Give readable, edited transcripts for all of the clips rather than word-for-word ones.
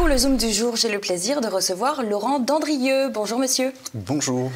pour le Zoom du jour, j'ai le plaisir de recevoir Laurent Dandrieux. Bonjour monsieur. Bonjour.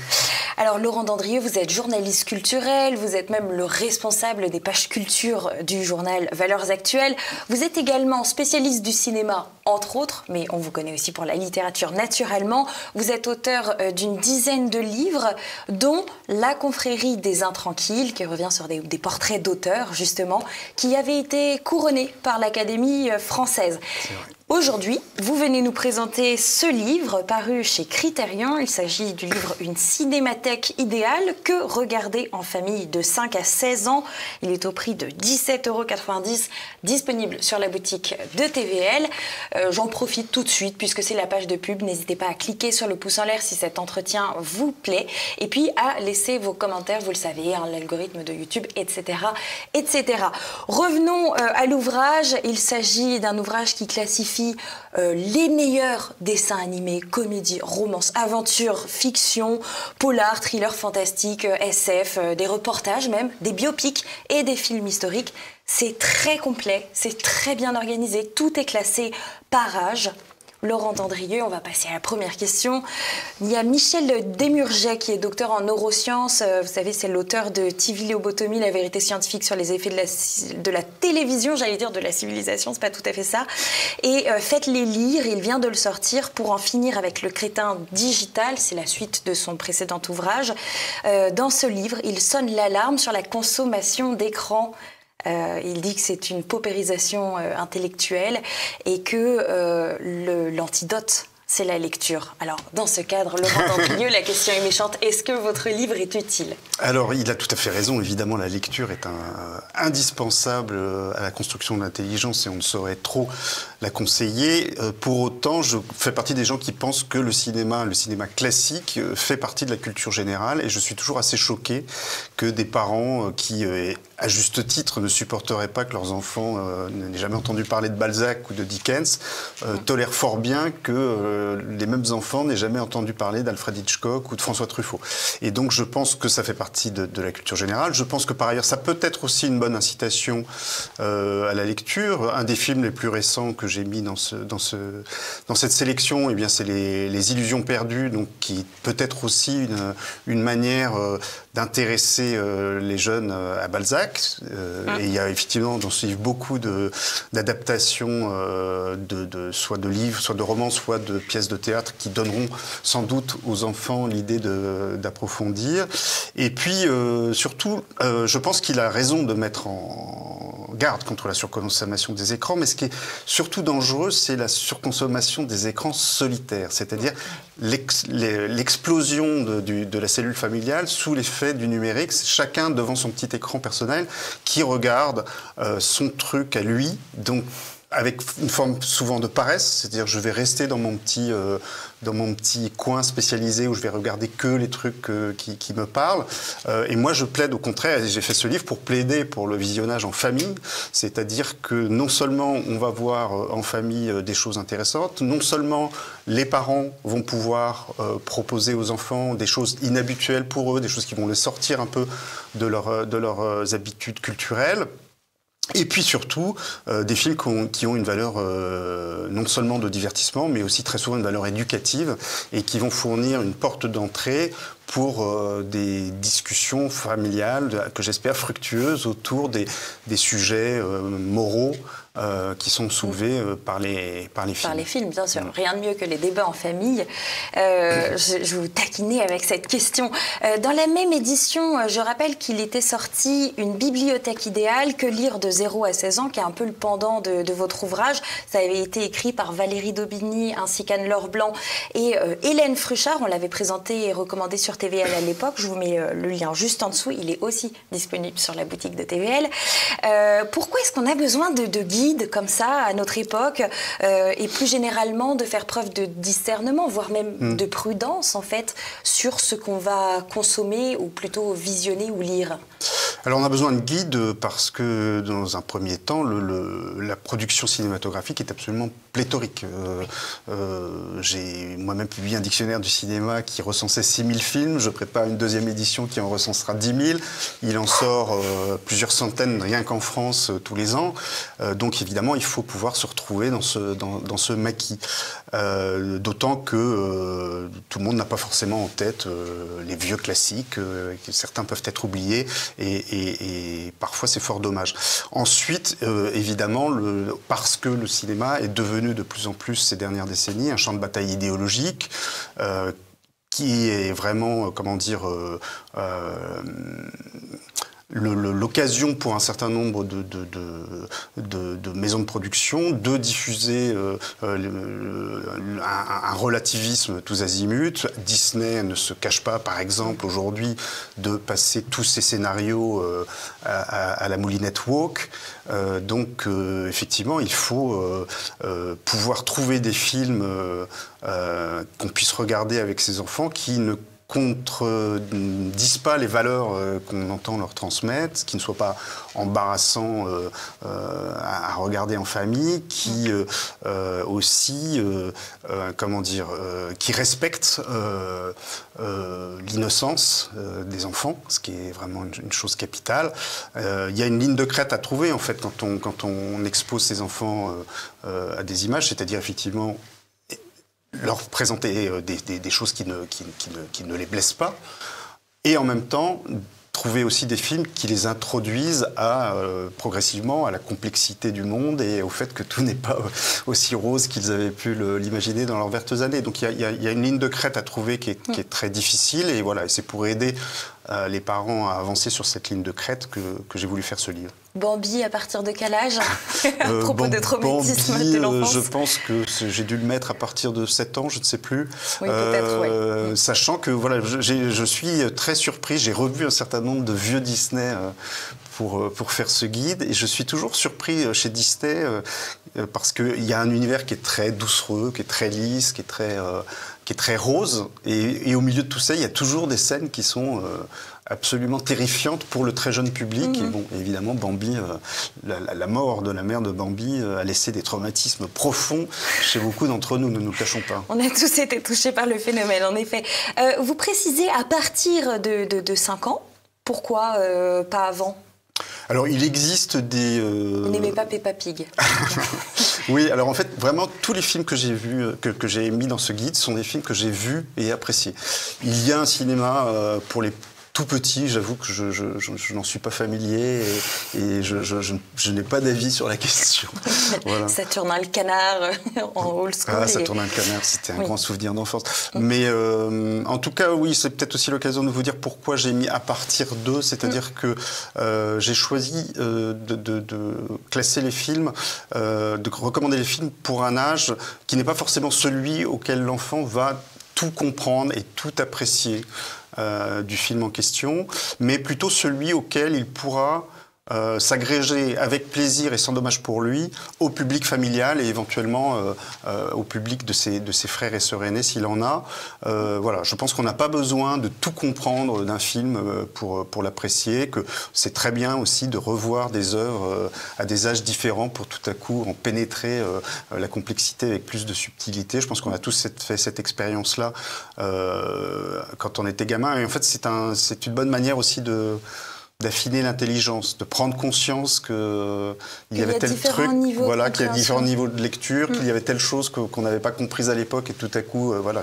Alors Laurent Dandrieux, vous êtes journaliste culturel, vous êtes même le responsable des pages culture du journal Valeurs Actuelles. Vous êtes également spécialiste du cinéma, entre autres, mais on vous connaît aussi pour la littérature naturellement. Vous êtes auteur d'une dizaine de livres, dont La confrérie des intranquilles, qui revient sur des portraits d'auteurs, justement, qui avaient été couronnés par l'Académie française. C'est vrai. Aujourd'hui, vous venez nous présenter ce livre paru chez Criterion. Il s'agit du livre Une cinémathèque idéale que regarder en famille de 5 à 16 ans. Il est au prix de 17,90 €, disponible sur la boutique de TVL. J'en profite tout de suite puisque c'est la page de pub. N'hésitez pas à cliquer sur le pouce en l'air si cet entretien vous plaît. Et puis à laisser vos commentaires, vous le savez, hein, l'algorithme de YouTube, etc., etc. Revenons à l'ouvrage. Il s'agit d'un ouvrage qui classifie les meilleurs dessins animés, comédies, romances, aventures, fiction, polar, thriller fantastique, SF, des reportages même, des biopics et des films historiques. C'est très complet, c'est très bien organisé, tout est classé par âge. Laurent Dandrieux, on va passer à la première question. Il y a Michel Desmurget qui est docteur en neurosciences. Vous savez, c'est l'auteur de Tivy-Lobotomie, la vérité scientifique sur les effets de la télévision, j'allais dire de la civilisation, c'est pas tout à fait ça. Et faites-les lire, il vient de le sortir pour en finir avec le crétin digital. C'est la suite de son précédent ouvrage. Dans ce livre, il sonne l'alarme sur la consommation d'écran. Il dit que c'est une paupérisation intellectuelle et que l'antidote, c'est la lecture. Alors, dans ce cadre, Laurent Dandrieux, la question est méchante. Est-ce que votre livre est utile ? Alors, il a tout à fait raison. Évidemment, la lecture est indispensable à la construction de l'intelligence et on ne saurait trop la conseiller. Pour autant, je fais partie des gens qui pensent que le cinéma classique fait partie de la culture générale et je suis toujours assez choqué que des parents qui, à juste titre, ne supporteraient pas que leurs enfants n'aient jamais entendu parler de Balzac ou de Dickens, tolèrent fort bien que les mêmes enfants n'aient jamais entendu parler d'Alfred Hitchcock ou de François Truffaut. Et donc je pense que ça fait partie de la culture générale. Je pense que par ailleurs ça peut être aussi une bonne incitation à la lecture. Un des films les plus récents que j'ai mis dans cette sélection, eh bien, c'est les Illusions perdues, donc, qui peut être aussi une manière d'intéresser les jeunes à Balzac. Et il y a effectivement dans ce livre beaucoup d'adaptations soit de livres, soit de romans, soit de pièces de théâtre qui donneront sans doute aux enfants l'idée d'approfondir. Et puis surtout, je pense qu'il a raison de mettre en garde contre la surconsommation des écrans, mais ce qui est surtout dangereux, c'est la surconsommation des écrans solitaires, c'est-à-dire l'explosion de la cellule familiale sous l'effet du numérique, chacun devant son petit écran personnel qui regarde son truc à lui, donc avec une forme souvent de paresse, c'est-à-dire je vais rester dans mon petit coin spécialisé où je vais regarder que les trucs qui me parlent. Et moi, je plaide au contraire, et j'ai fait ce livre pour plaider pour le visionnage en famille, c'est-à-dire que non seulement on va voir en famille des choses intéressantes, non seulement les parents vont pouvoir proposer aux enfants des choses inhabituelles pour eux, des choses qui vont les sortir un peu de leurs habitudes culturelles, et puis surtout, des films qui ont une valeur non seulement de divertissement, mais aussi très souvent une valeur éducative et qui vont fournir une porte d'entrée pour des discussions familiales que j'espère fructueuses autour des sujets moraux qui sont soulevés par les films. Par les films, bien sûr. Rien de mieux que les débats en famille. Je vous taquinais avec cette question. Dans la même édition, je rappelle qu'il était sorti Une bibliothèque idéale, que lire de 0 à 16 ans, qui est un peu le pendant de votre ouvrage. Ça avait été écrit par Valérie Daubigny ainsi qu'Anne-Laure Blanc et Hélène Fruchard. On l'avait présenté et recommandé sur TVL à l'époque. Je vous mets le lien juste en dessous. Il est aussi disponible sur la boutique de TVL. Pourquoi est-ce qu'on a besoin de guides comme ça à notre époque et plus généralement de faire preuve de discernement, voire même de prudence en fait sur ce qu'on va consommer ou plutôt visionner ou lire? Alors on a besoin de guides parce que dans un premier temps, la production cinématographique est absolument pléthorique. J'ai moi-même publié un dictionnaire du cinéma qui recensait 6000 films. Je prépare une deuxième édition qui en recensera 10 000. Il en sort plusieurs centaines rien qu'en France tous les ans. Donc évidemment, il faut pouvoir se retrouver dans ce maquis. D'autant que tout le monde n'a pas forcément en tête les vieux classiques, que certains peuvent être oubliés, et parfois c'est fort dommage. Ensuite, évidemment, parce que le cinéma est devenu de plus en plus ces dernières décennies un champ de bataille idéologique, qui est vraiment, comment dire, l'occasion pour un certain nombre de maisons de production de diffuser un relativisme tous azimuts. Disney ne se cache pas, par exemple, aujourd'hui, de passer tous ses scénarios à la moulinette woke. Donc, effectivement, il faut pouvoir trouver des films qu'on puisse regarder avec ses enfants qui ne contredisent pas les valeurs qu'on entend leur transmettre, qui ne soient pas embarrassants à regarder en famille, qui aussi, comment dire, qui respectent l'innocence des enfants, ce qui est vraiment une chose capitale. Il y a une ligne de crête à trouver, en fait, quand on expose ses enfants à des images, c'est-à-dire effectivement leur présenter des choses qui ne les blessent pas, et en même temps trouver aussi des films qui les introduisent progressivement à la complexité du monde et au fait que tout n'est pas aussi rose qu'ils avaient pu l'imaginer dans leurs vertes années. Donc il y a une ligne de crête à trouver qui est très difficile, et voilà, c'est pour aider les parents à avancer sur cette ligne de crête que j'ai voulu faire ce livre. Bambi, à partir de quel âge à propos de traumatisme Bambi, de l'enfance? Je pense que j'ai dû le mettre à partir de 7 ans, je ne sais plus. Oui, peut-être, oui. Sachant que voilà, je suis très surpris, j'ai revu un certain nombre de vieux Disney pour faire ce guide, et je suis toujours surpris chez Disney parce qu'il y a un univers qui est très doucereux, qui est très lisse, qui est très rose, et au milieu de tout ça, il y a toujours des scènes qui sont absolument terrifiante pour le très jeune public. Et bon, évidemment, Bambi, la mort de la mère de Bambi a laissé des traumatismes profonds chez beaucoup d'entre nous, ne nous le cachons pas. On a tous été touchés par le phénomène, en effet. Vous précisez à partir de 5 ans, pourquoi pas avant? Alors, il existe des... Vous n'aimez pas Peppa Pig? Oui, alors en fait, vraiment, tous les films que j'ai vus, que j'ai mis dans ce guide, sont des films que j'ai vus et appréciés. Il y a un cinéma pour les tout petit, j'avoue que je n'en suis pas familier et je n'ai pas d'avis sur la question. Voilà. Saturnin le canard en old school. Ah, Saturnin le canard, c'était un grand souvenir d'enfance. Mais en tout cas, oui, c'est peut-être aussi l'occasion de vous dire pourquoi j'ai mis à partir de, c'est-à-dire que j'ai choisi de classer les films, de recommander les films pour un âge qui n'est pas forcément celui auquel l'enfant va tout comprendre et tout apprécier du film en question, mais plutôt celui auquel il pourra s'agréger avec plaisir et sans dommage pour lui au public familial et éventuellement au public de ses frères et sœurs aînés s'il en a. Voilà, je pense qu'on n'a pas besoin de tout comprendre d'un film pour l'apprécier, que c'est très bien aussi de revoir des œuvres à des âges différents pour tout à coup en pénétrer la complexité avec plus de subtilité. Je pense qu'on a tous fait cette expérience-là quand on était gamin, et en fait c'est une bonne manière aussi d'affiner l'intelligence, de prendre conscience qu'il y avait tel truc, voilà, qu'il y a différents niveaux de lecture, qu'il y avait telle chose qu'on n'avait pas comprise à l'époque, et tout à coup, voilà,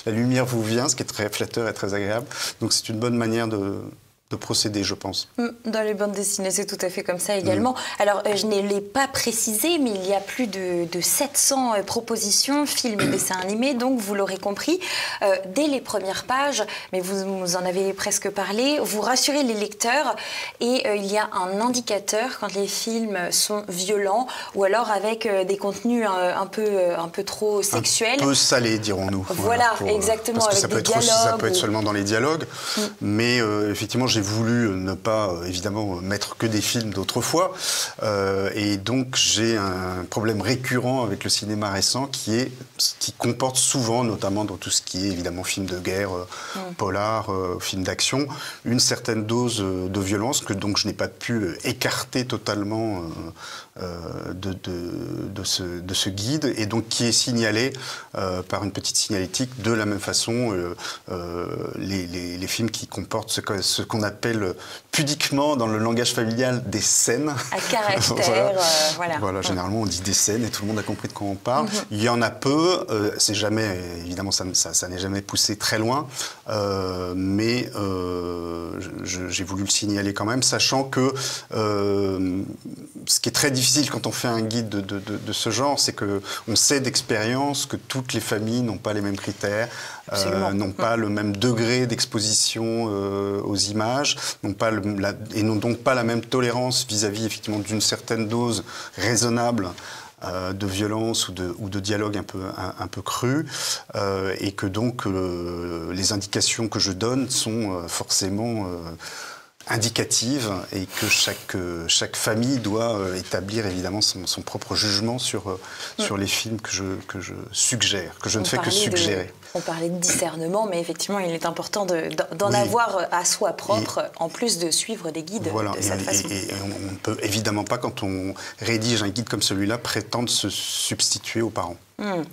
la lumière vous vient, ce qui est très flatteur et très agréable. Donc c'est une bonne manière de procéder, je pense. Dans les bandes dessinées, c'est tout à fait comme ça également. Alors, je ne l'ai pas précisé, mais il y a plus de 700 propositions, films et dessins animés, donc vous l'aurez compris, dès les premières pages, mais vous en avez presque parlé, vous rassurez les lecteurs, et il y a un indicateur quand les films sont violents, ou alors avec des contenus un peu trop sexuels. Un peu salés, dirons-nous. Voilà, exactement, parce que avec des dialogues. Ça peut être seulement dans les dialogues, mais effectivement, j'ai voulu ne pas, évidemment, mettre que des films d'autrefois. Et donc, j'ai un problème récurrent avec le cinéma récent qui comporte souvent, notamment dans tout ce qui est, évidemment, film de guerre, polar, film d'action, une certaine dose de violence que donc je n'ai pas pu écarter totalement de ce guide, et donc qui est signalé par une petite signalétique de la même façon les films qui comportent ce qu'on appelle pudiquement dans le langage familial des scènes. À caractère, voilà, généralement on dit des scènes et tout le monde a compris de quoi on parle. Il y en a peu, c'est jamais, évidemment ça n'est jamais poussé très loin, mais j'ai voulu le signaler quand même, sachant que ce qui est très difficile quand on fait un guide de ce genre, c'est qu'on sait d'expérience que toutes les familles n'ont pas les mêmes critères, n'ont pas le même degré d'exposition aux images, et n'ont donc pas la même tolérance vis-à-vis effectivement d'une certaine dose raisonnable de violence ou de dialogue un peu cru, et que donc les indications que je donne sont forcément indicative, et que chaque famille doit établir évidemment son propre jugement sur les films que je suggère, que je ne fais que suggérer. On parlait de discernement, mais effectivement, il est important d'en avoir à soi propre, en plus de suivre des guides de cette façon. Et on ne peut évidemment pas, quand on rédige un guide comme celui-là, prétendre se substituer aux parents.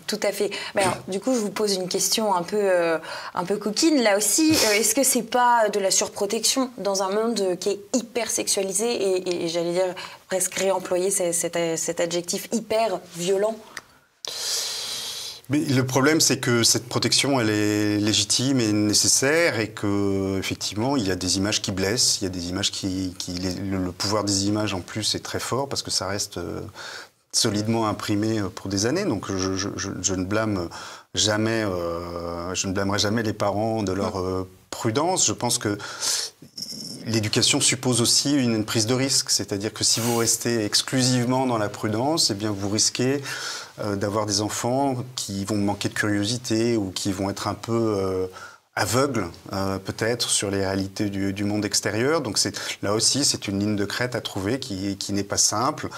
Tout à fait. Mais alors, du coup, je vous pose une question un peu coquine. Là aussi, est-ce que c'est pas de la surprotection dans un monde qui est hyper sexualisé et j'allais dire presque réemployer cet adjectif hyper violent? Mais le problème, c'est que cette protection, elle est légitime et nécessaire, et que effectivement, il y a des images qui blessent, il y a des images le pouvoir des images en plus est très fort parce que ça reste solidement imprimé pour des années. Donc je ne blâme jamais, je ne blâmerai jamais les parents de leur prudence. Je pense que l'éducation suppose aussi une prise de risque, c'est-à-dire que si vous restez exclusivement dans la prudence, eh bien vous risquez d'avoir des enfants qui vont manquer de curiosité ou qui vont être un peu aveugles peut-être sur les réalités du monde extérieur. Donc là aussi, c'est une ligne de crête à trouver qui n'est pas simple.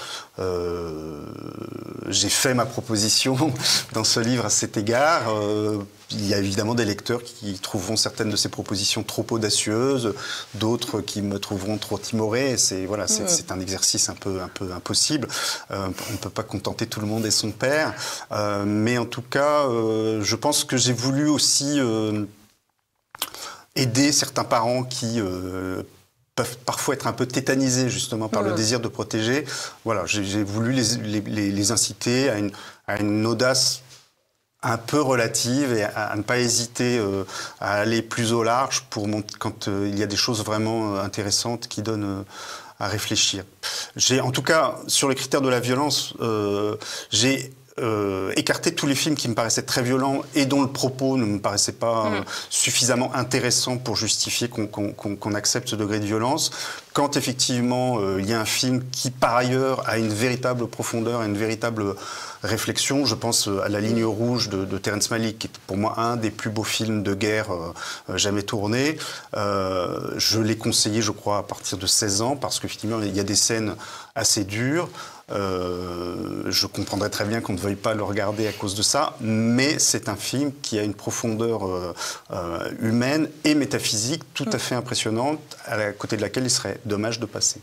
J'ai fait ma proposition dans ce livre à cet égard. Il y a évidemment des lecteurs qui trouveront certaines de ces propositions trop audacieuses, d'autres qui me trouveront trop timoré. C'est un exercice un peu impossible. On ne peut pas contenter tout le monde et son père. Mais en tout cas, je pense que j'ai voulu aussi aider certains parents qui peuvent parfois être un peu tétanisés justement par le désir de protéger. Voilà, j'ai voulu les inciter à une audace un peu relative et à ne pas hésiter à aller plus au large quand il y a des choses vraiment intéressantes qui donnent à réfléchir. En tout cas, sur les critères de la violence, j'ai écarté tous les films qui me paraissaient très violents et dont le propos ne me paraissait pas suffisamment intéressant pour justifier qu'on accepte ce degré de violence. Quand effectivement il y a un film qui par ailleurs a une véritable profondeur et une véritable réflexion, je pense à La Ligne rouge de Terrence Malick, qui est pour moi un des plus beaux films de guerre jamais tournés. Je l'ai conseillé, je crois, à partir de 16 ans, parce qu'effectivement il y a des scènes assez dures. Je comprendrais très bien qu'on ne veuille pas le regarder à cause de ça, mais c'est un film qui a une profondeur humaine et métaphysique tout à fait impressionnante, à côté de laquelle il serait dommage de passer.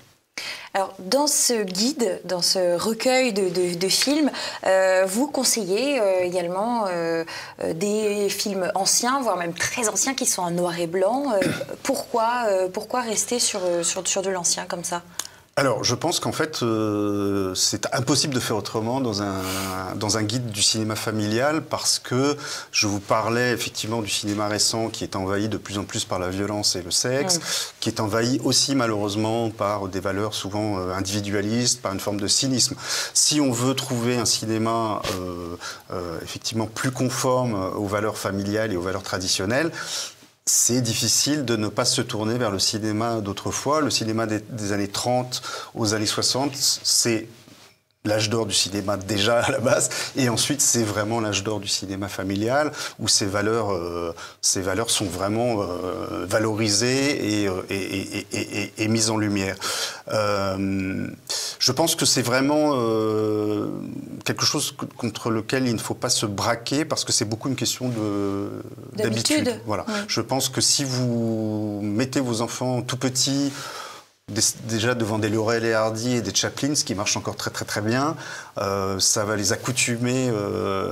Alors, dans ce guide, dans ce recueil de films, vous conseillez également des films anciens, voire même très anciens, qui sont en noir et blanc. Pourquoi rester sur de l'ancien comme ça ? Alors, je pense qu'en fait, c'est impossible de faire autrement dans un guide du cinéma familial, parce que je vous parlais effectivement du cinéma récent qui est envahi de plus en plus par la violence et le sexe, qui est envahi aussi malheureusement par des valeurs souvent individualistes, par une forme de cynisme. Si on veut trouver un cinéma effectivement plus conforme aux valeurs familiales et aux valeurs traditionnelles, c'est difficile de ne pas se tourner vers le cinéma d'autrefois. Le cinéma des années 30 aux années 60, c'est l'âge d'or du cinéma déjà à la base, et ensuite c'est vraiment l'âge d'or du cinéma familial où ces valeurs sont vraiment valorisées et mises en lumière. Je pense que c'est vraiment quelque chose contre lequel il ne faut pas se braquer parce que c'est beaucoup une question d'habitude. Voilà. Oui. Je pense que si vous mettez vos enfants tout petits déjà devant des Laurel et Hardy et des Chaplin, ce qui marche encore très bien, ça va les accoutumer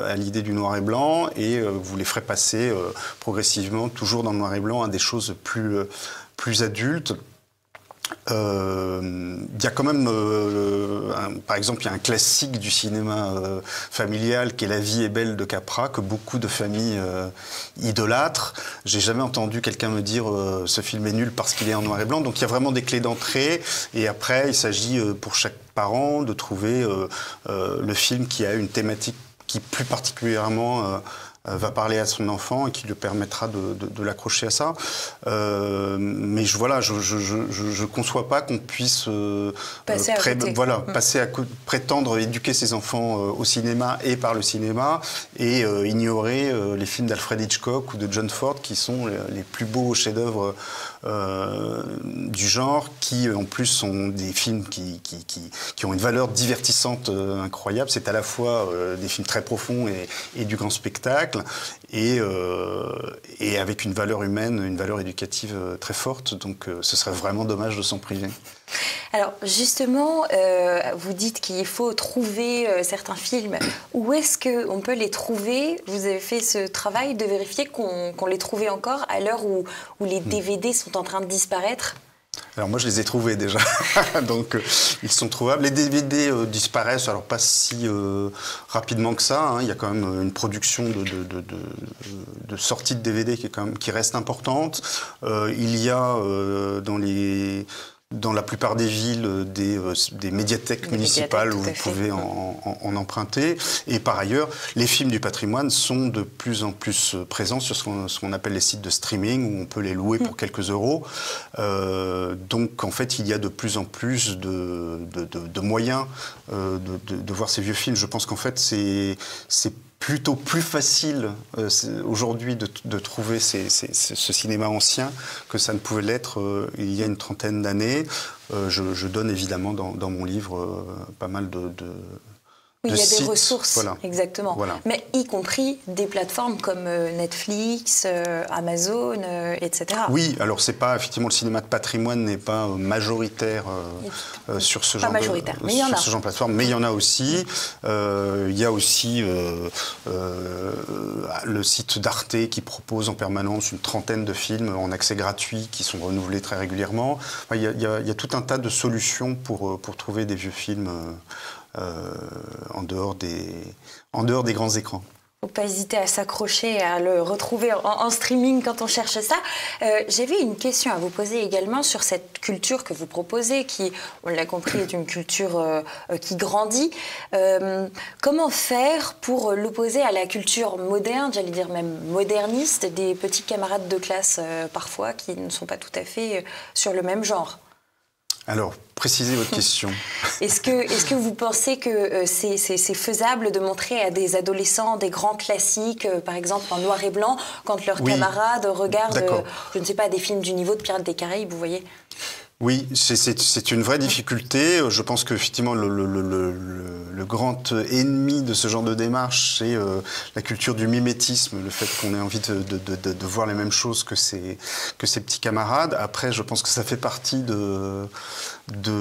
à l'idée du noir et blanc et vous les ferez passer progressivement, toujours dans le noir et blanc, à des choses plus adultes. Il y a quand même, par exemple, il y a un classique du cinéma familial qui est La vie est belle de Capra, que beaucoup de familles idolâtrent. J'ai jamais entendu quelqu'un me dire ce film est nul parce qu'il est en noir et blanc. Donc il y a vraiment des clés d'entrée. Et après, il s'agit pour chaque parent de trouver le film qui a une thématique qui plus particulièrement va parler à son enfant et qui lui permettra de l'accrocher à ça. Mais je conçois pas qu'on puisse prétendre éduquer ses enfants au cinéma et par le cinéma et ignorer les films d'Alfred Hitchcock ou de John Ford qui sont les plus beaux chefs-d'œuvre du genre, qui en plus sont des films qui ont une valeur divertissante incroyable. C'est à la fois des films très profonds et du grand spectacle, et avec une valeur humaine, une valeur éducative très forte. Donc ce serait vraiment dommage de s'en priver. Alors justement, vous dites qu'il faut trouver certains films. Où est-ce qu'on peut les trouver? Vous avez fait ce travail de vérifier qu'on les trouvait encore à l'heure où les DVD sont en train de disparaître? Alors moi je les ai trouvés déjà, donc ils sont trouvables. Les DVD disparaissent, alors pas si rapidement que ça, hein. Il y a quand même une production de sortie de DVD qui reste importante. Il y a dans la plupart des villes, des médiathèques municipales où vous pouvez en emprunter. Et par ailleurs, les films du patrimoine sont de plus en plus présents sur ce qu'on appelle les sites de streaming, où on peut les louer pour quelques euros. Donc, en fait, il y a de plus en plus de moyens de voir ces vieux films. Je pense qu'en fait, c'est plutôt plus facile aujourd'hui de trouver ce cinéma ancien que ça ne pouvait l'être il y a une trentaine d'années. Je donne évidemment dans mon livre pas mal oui, il y a sites. Des ressources, voilà. Exactement. Voilà. Mais y compris des plateformes comme Netflix, Amazon, etc. Oui, alors c'est pas, effectivement, le cinéma de patrimoine n'est pas majoritaire sur ce genre de plateforme, mais il y en a aussi. Il y a aussi le site d'Arte qui propose en permanence une trentaine de films en accès gratuit qui sont renouvelés très régulièrement. Enfin, il y a tout un tas de solutions pour trouver des vieux films en dehors des grands écrans. Il ne faut pas hésiter à s'accrocher, à le retrouver en streaming quand on cherche ça. J'avais une question à vous poser également sur cette culture que vous proposez, qui, on l'a compris, est une culture qui grandit. Comment faire pour l'opposer à la culture moderne, j'allais dire même moderniste, des petits camarades de classe parfois qui ne sont pas tout à fait sur le même genre? Alors, précisez votre question. Est-ce que vous pensez que c'est faisable de montrer à des adolescents des grands classiques, par exemple en noir et blanc, quand leurs camarades regardent, je ne sais pas, des films du niveau de Pirates des Caraïbes, vous voyez? Oui, c'est une vraie difficulté. Je pense qu'effectivement, le grand ennemi de ce genre de démarche, c'est la culture du mimétisme, le fait qu'on ait envie de voir les mêmes choses que ses petits camarades. Après, je pense que ça fait partie de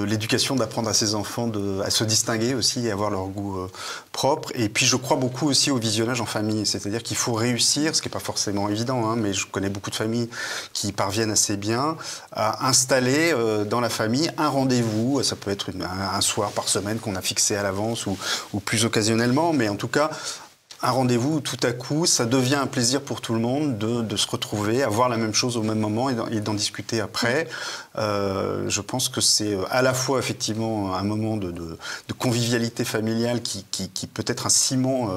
l'éducation, d'apprendre à ses enfants à se distinguer aussi et avoir leur goût propre. Et puis, je crois beaucoup aussi au visionnage en famille. C'est-à-dire qu'il faut réussir, ce qui n'est pas forcément évident, hein, mais je connais beaucoup de familles qui parviennent assez bien à installer dans la famille un rendez-vous. Ça peut être un soir par semaine qu'on a fixé à l'avance ou plus occasionnellement, mais en tout cas un rendez-vous où tout à coup ça devient un plaisir pour tout le monde de se retrouver, à voir la même chose au même moment et d'en discuter après. Je pense que c'est à la fois effectivement un moment de convivialité familiale qui peut être un ciment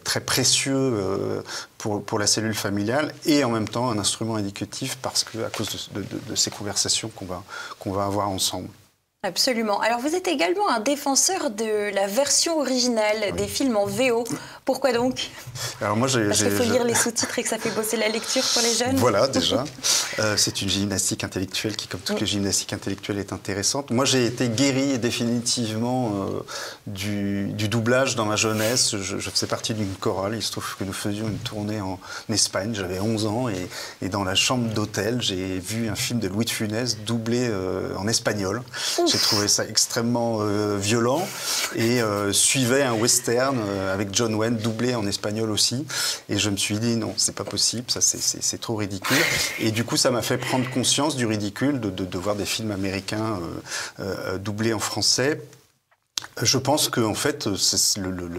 très précieux pour la cellule familiale et en même temps un instrument éducatif parce que à cause de ces conversations qu'on va avoir ensemble. Absolument. Alors vous êtes également un défenseur de la version originale des films en VO. Pourquoi donc? Alors moi, Parce qu'il faut lire les sous-titres et que ça fait bosser la lecture pour les jeunes. Voilà, déjà. C'est une gymnastique intellectuelle qui, comme toutes les gymnastiques intellectuelles, est intéressante. Moi, j'ai été guéri définitivement du doublage dans ma jeunesse. Je faisais partie d'une chorale. Il se trouve que nous faisions une tournée en Espagne. J'avais 11 ans et dans la chambre d'hôtel, j'ai vu un film de Louis de Funès doublé en espagnol. J'ai trouvé ça extrêmement violent et suivait un western avec John Wayne doublé en espagnol aussi. Et je me suis dit non, c'est pas possible, ça c'est trop ridicule. Et du coup, ça m'a fait prendre conscience du ridicule de voir des films américains doublés en français. Je pense que en fait,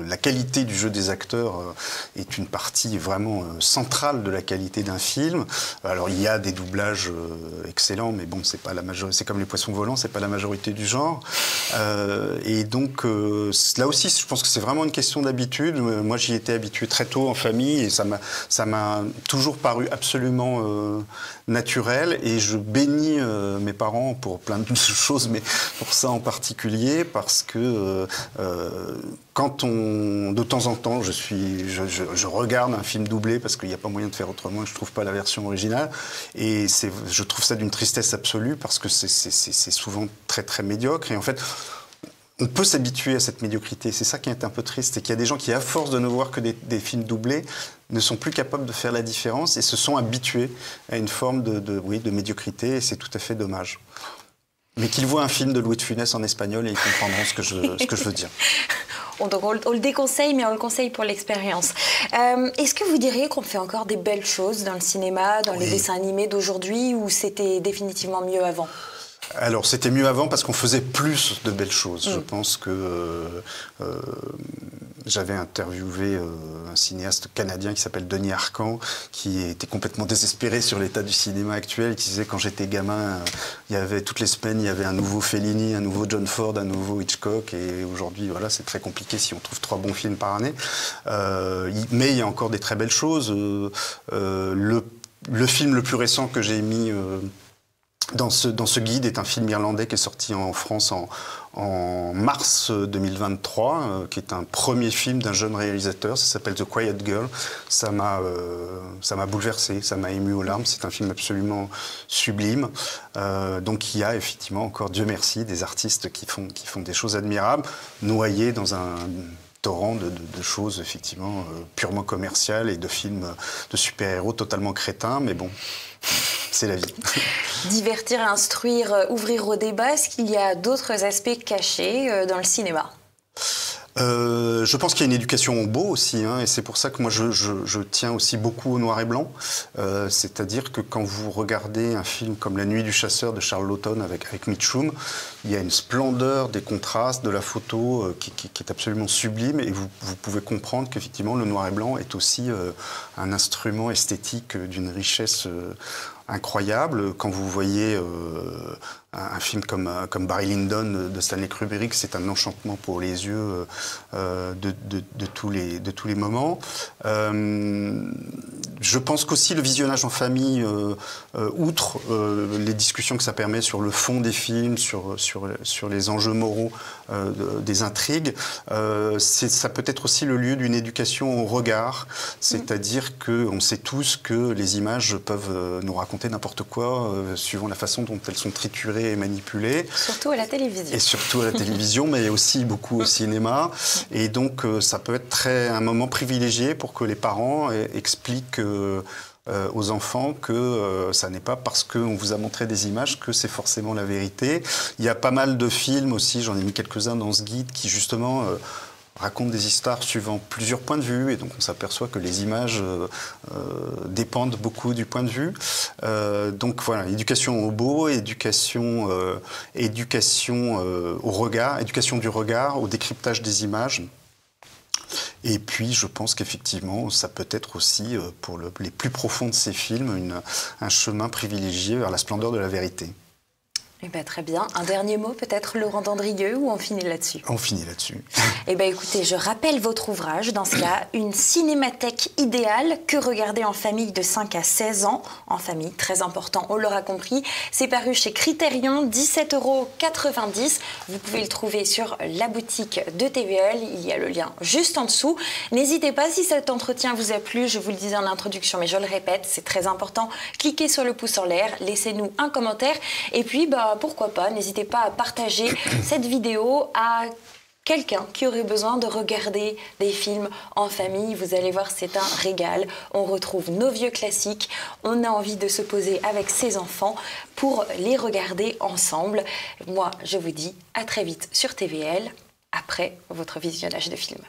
la qualité du jeu des acteurs est une partie vraiment centrale de la qualité d'un film. Alors il y a des doublages excellents, mais bon, c'est pas la majorité. C'est comme les poissons volants, c'est pas la majorité du genre. Et donc là aussi, je pense que c'est vraiment une question d'habitude. Moi, j'y étais habitué très tôt en famille et ça m'a toujours paru absolument naturel. Et je bénis mes parents pour plein de choses, mais pour ça en particulier, parce que quand de temps en temps, je regarde un film doublé parce qu'il n'y a pas moyen de faire autrement et je ne trouve pas la version originale. Et je trouve ça d'une tristesse absolue parce que c'est souvent très très médiocre. Et en fait, on peut s'habituer à cette médiocrité. C'est ça qui est un peu triste. C'est qu'il y a des gens qui, à force de ne voir que des films doublés, ne sont plus capables de faire la différence et se sont habitués à une forme de médiocrité. Et c'est tout à fait dommage. Mais qu'ils voient un film de Louis de Funès en espagnol et ils comprendront ce que je veux dire. Donc on le déconseille, mais on le conseille pour l'expérience. Est-ce que vous diriez qu'on fait encore des belles choses dans le cinéma, dans les dessins animés d'aujourd'hui, ou c'était définitivement mieux avant ? Alors, c'était mieux avant parce qu'on faisait plus de belles choses. Je pense que j'avais interviewé un cinéaste canadien qui s'appelle Denis Arcand, qui était complètement désespéré sur l'état du cinéma actuel, qui disait quand j'étais gamin, toutes les semaines, il y avait un nouveau Fellini, un nouveau John Ford, un nouveau Hitchcock, et aujourd'hui, voilà, c'est très compliqué si on trouve 3 bons films par année. Mais il y a encore des très belles choses. Le film le plus récent que j'ai mis dans ce guide est un film irlandais qui est sorti en France en mars 2023, qui est un premier film d'un jeune réalisateur. Ça s'appelle The Quiet Girl. Ça m'a bouleversé, ça m'a ému aux larmes. C'est un film absolument sublime. Donc il y a effectivement encore, Dieu merci, des artistes qui font des choses admirables, noyés dans un torrent de choses effectivement purement commerciales et de films de super-héros totalement crétins. Mais bon, c'est la vie. Divertir, instruire, ouvrir au débat, est-ce qu'il y a d'autres aspects cachés dans le cinéma ? Je pense qu'il y a une éducation au beau aussi, hein, et c'est pour ça que moi je tiens aussi beaucoup au noir et blanc. C'est-à-dire que quand vous regardez un film comme La Nuit du chasseur de Charles Laughton avec Mitchum, il y a une splendeur des contrastes, de la photo qui est absolument sublime, et vous pouvez comprendre qu'effectivement le noir et blanc est aussi un instrument esthétique d'une richesse incroyable. Quand vous voyez un film comme Barry Lyndon de Stanley Kubrick, c'est un enchantement pour les yeux de tous les moments. Je pense qu'aussi le visionnage en famille, outre les discussions que ça permet sur le fond des films, sur les enjeux moraux des intrigues, ça peut être aussi le lieu d'une éducation au regard, c'est-à-dire qu'on sait tous que les images peuvent nous raconter n'importe quoi, suivant la façon dont elles sont triturées et manipulées. Surtout à la télévision. Et surtout à la télévision, mais aussi beaucoup au cinéma. Et donc, ça peut être un moment privilégié pour que les parents expliquent aux enfants que ça n'est pas parce qu'on vous a montré des images que c'est forcément la vérité. Il y a pas mal de films aussi, j'en ai mis quelques-uns dans ce guide, qui justement racontent des histoires suivant plusieurs points de vue, et donc on s'aperçoit que les images dépendent beaucoup du point de vue. Donc voilà, éducation au beau, éducation au regard, éducation du regard, au décryptage des images. Et puis, je pense qu'effectivement, ça peut être aussi, pour les plus profonds de ces films, un chemin privilégié vers la splendeur de la vérité. Eh ben, très bien. Un dernier mot peut-être, Laurent Dandrieux, ou on finit là-dessus? On finit là-dessus. Eh bien écoutez, je rappelle votre ouvrage, dans ce cas, une cinémathèque idéale, que regarder en famille de 5 à 16 ans. En famille, très important, on l'aura compris. C'est paru chez Criterion, 17,90 €. Vous pouvez le trouver sur la boutique de TVL, il y a le lien juste en dessous. N'hésitez pas, si cet entretien vous a plu, je vous le disais en introduction, mais je le répète, c'est très important, cliquez sur le pouce en l'air, laissez-nous un commentaire, et puis pourquoi pas, n'hésitez pas à partager cette vidéo à quelqu'un qui aurait besoin de regarder des films en famille. Vous allez voir, c'est un régal. On retrouve nos vieux classiques. On a envie de se poser avec ses enfants pour les regarder ensemble. Moi, je vous dis à très vite sur TVL, après votre visionnage de film.